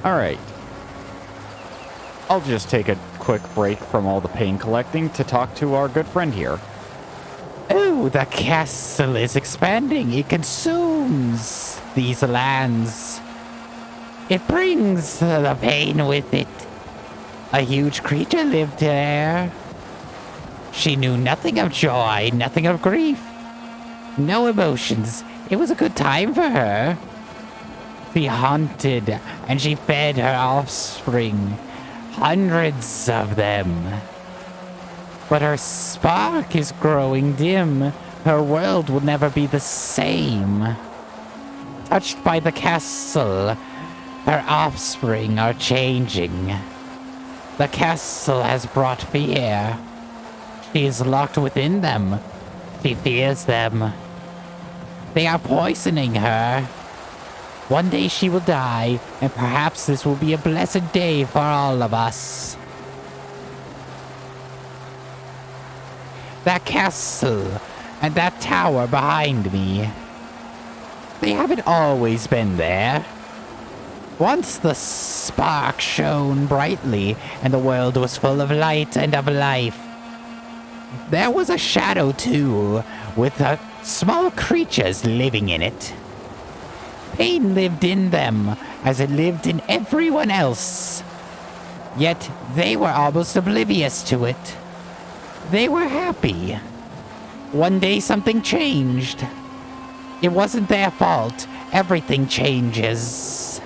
Alright. I'll just take a quick break from all the pain collecting to talk to our good friend here. Oh, the castle is expanding. It consumes these lands. It brings the pain with it. A huge creature lived there. She knew nothing of joy, nothing of grief. No emotions. It was a good time for her. She hunted and she fed her offspring. Hundreds of them. But her spark is growing dim. Her world will never be the same. Touched by the castle, her offspring are changing. The castle has brought fear. She is locked within them. She fears them. They are poisoning her. One day she will die, and perhaps this will be a blessed day for all of us. That castle and that tower behind me, they haven't always been there. Once the spark shone brightly and the world was full of light and of life. There was a shadow too, with small creatures living in it. Pain lived in them as it lived in everyone else. Yet they were almost oblivious to it. They were happy. One day something changed. It wasn't their fault. Everything changes.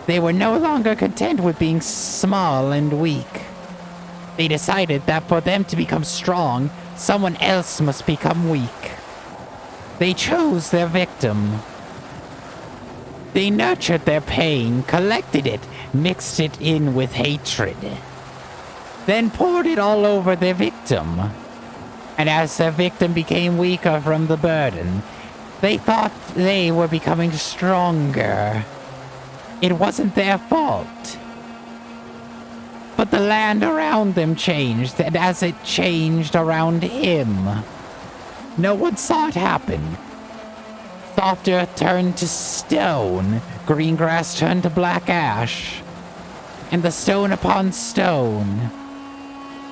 They were no longer content with being small and weak. They decided that for them to become strong, someone else must become weak. They chose their victim. They nurtured their pain, collected it, mixed it in with hatred, then poured it all over their victim. And as their victim became weaker from the burden, they thought they were becoming stronger. It wasn't their fault. But the land around them changed, and as it changed around him, no one saw it happen. Soft earth turned to stone, green grass turned to black ash, and the stone upon stone,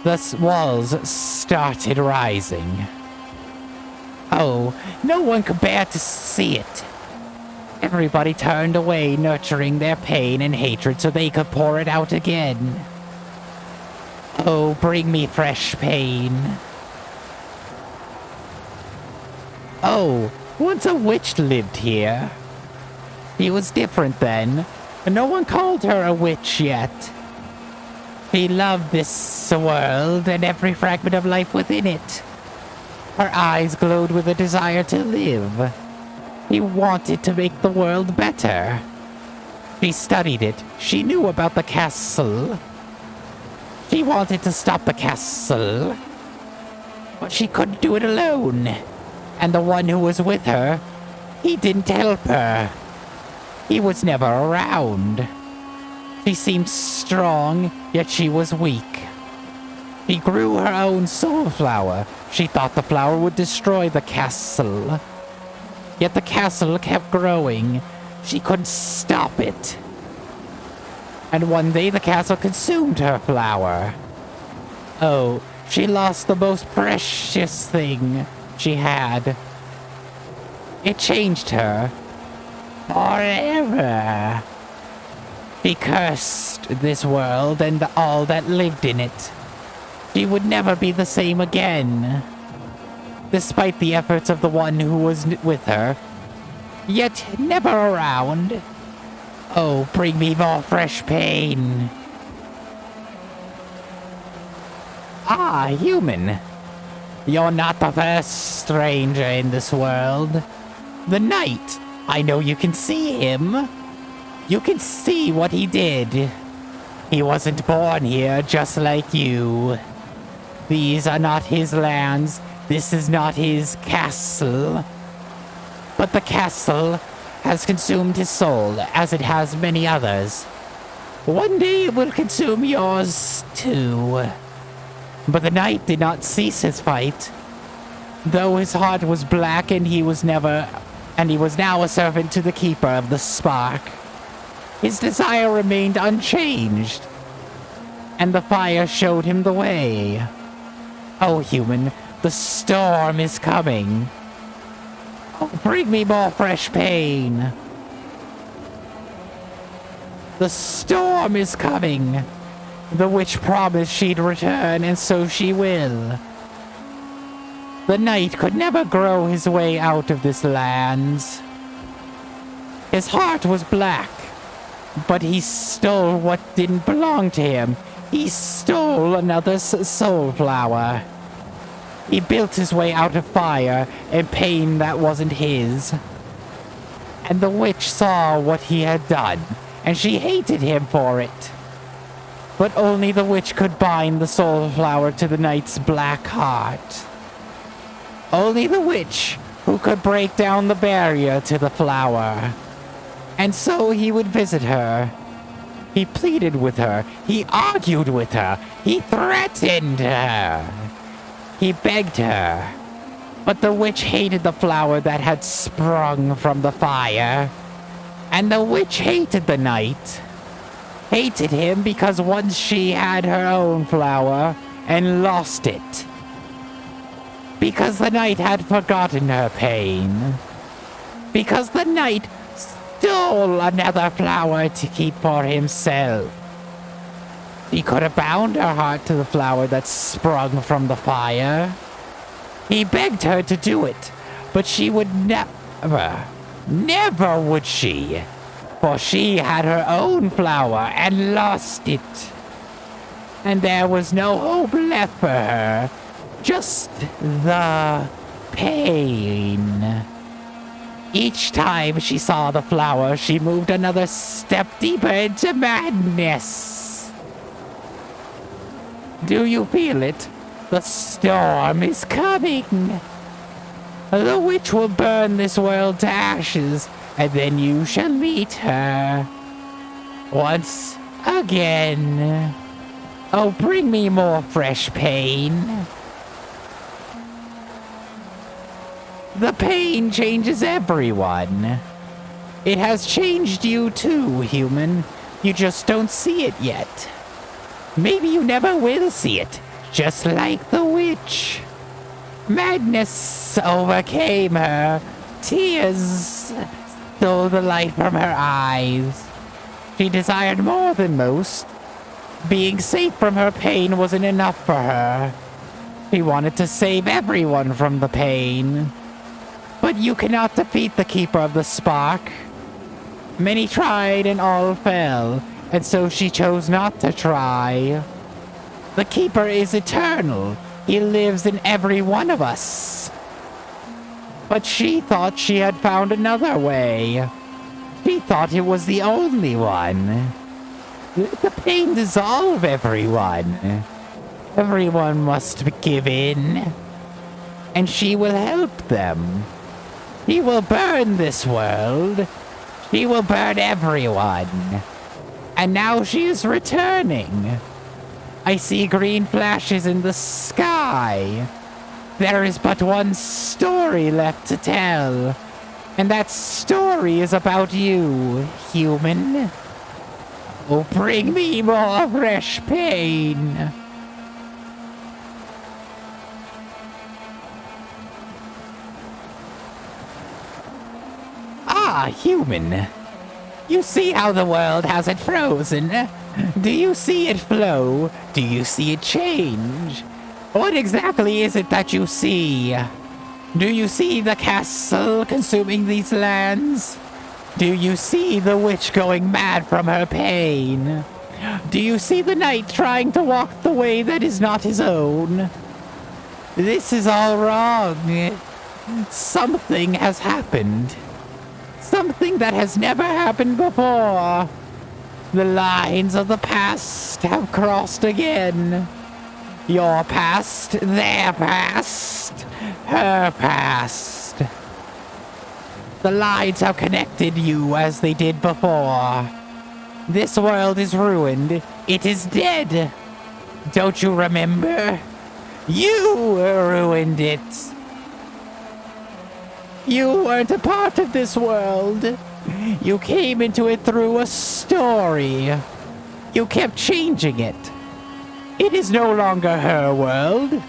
the walls started rising. Oh, no one could bear to see it. Everybody turned away, nurturing their pain and hatred so they could pour it out again. Oh, bring me fresh pain. Oh, once a witch lived here. She was different then, and no one called her a witch yet. She loved this world and every fragment of life within it. Her eyes glowed with a desire to live. She wanted to make the world better. She studied it. She knew about the castle. She wanted to stop the castle, but she couldn't do it alone. And the one who was with her, he didn't help her. He was never around. She seemed strong, yet she was weak. She grew her own soul flower. She thought the flower would destroy the castle. Yet the castle kept growing. She couldn't stop it. And one day the castle consumed her flower. Oh, she lost the most precious thing she had. It changed her forever. She cursed this world and all that lived in it. She would never be the same again, despite the efforts of the one who was with her, yet never around. Oh, bring me more fresh pain. Ah, human. You're not the first stranger in this world. The knight, I know you can see him. You can see what he did. He wasn't born here just like you. These are not his lands. This is not his castle. But the castle has consumed his soul, as it has many others. One day it will consume yours too. But the knight did not cease his fight. Though his heart was black and he was now a servant to the keeper of the spark. His desire remained unchanged, and the fire showed him the way. Oh, human, the storm is coming. Oh, bring me more fresh pain. The storm is coming. The witch promised she'd return, and so she will. The knight could never grow his way out of this land. His heart was black, but he stole what didn't belong to him. He stole another's soul flower. He built his way out of fire and pain that wasn't his. And the witch saw what he had done, and she hated him for it. But only the witch could bind the soul flower to the knight's black heart. Only the witch who could break down the barrier to the flower. And so he would visit her. He pleaded with her. He argued with her. He threatened her. He begged her. But the witch hated the flower that had sprung from the fire. And the witch hated the knight. Hated him because once she had her own flower and lost it. Because the knight had forgotten her pain. Because the knight stole another flower to keep for himself. He could have bound her heart to the flower that sprung from the fire. He begged her to do it, but she would never would she, for she had her own flower and lost it. And there was no hope left for her, just the pain. Each time she saw the flower, she moved another step deeper into madness. Do you feel it? The storm is coming. The witch will burn this world to ashes, and then you shall meet her. Once again. Oh, bring me more fresh pain. The pain changes everyone. It has changed you too, human. You just don't see it yet. Maybe you never will see it, just like the witch. Madness overcame her. Tears stole the light from her eyes. She desired more than most. Being safe from her pain wasn't enough for her. She wanted to save everyone from the pain. But you cannot defeat the Keeper of the Spark. Many tried and all fell, and so she chose not to try. The Keeper is eternal. He lives in every one of us. But she thought she had found another way. She thought it was the only one. Let the pain dissolve everyone. Everyone must give in. And she will help them. She will burn this world. She will burn everyone. And now she is returning. I see green flashes in the sky. There is but one story left to tell. And that story is about you, human. Oh, bring me more fresh pain. Ah, human. You see how the world has it frozen? Do you see it flow? Do you see it change? What exactly is it that you see? Do you see the castle consuming these lands? Do you see the witch going mad from her pain? Do you see the knight trying to walk the way that is not his own? This is all wrong. Something has happened. Something that has never happened before. The lines of the past have crossed again. Your past, their past, her past. The lines have connected you as they did before. This world is ruined. It is dead. Don't you remember? You ruined it. You weren't a part of this world. You came into it through a story. You kept changing it. It is no longer her world.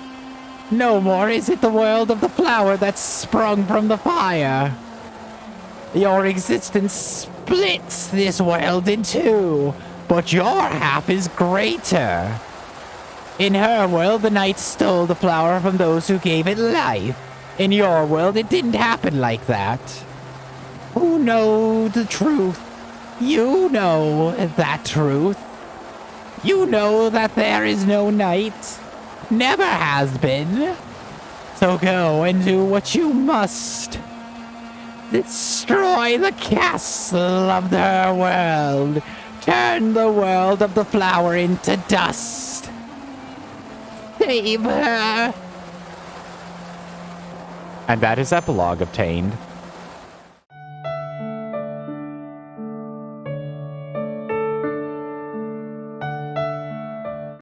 No more is it the world of the flower that sprung from the fire. Your existence splits this world in two, but your half is greater. In her world, the knight stole the flower from those who gave it life. In your world, it didn't happen like that. Who knows the truth? You know that truth. You know that there is no night. Never has been. So go and do what you must. Destroy the castle of her world. Turn the world of the flower into dust. Save her. And that is epilogue obtained.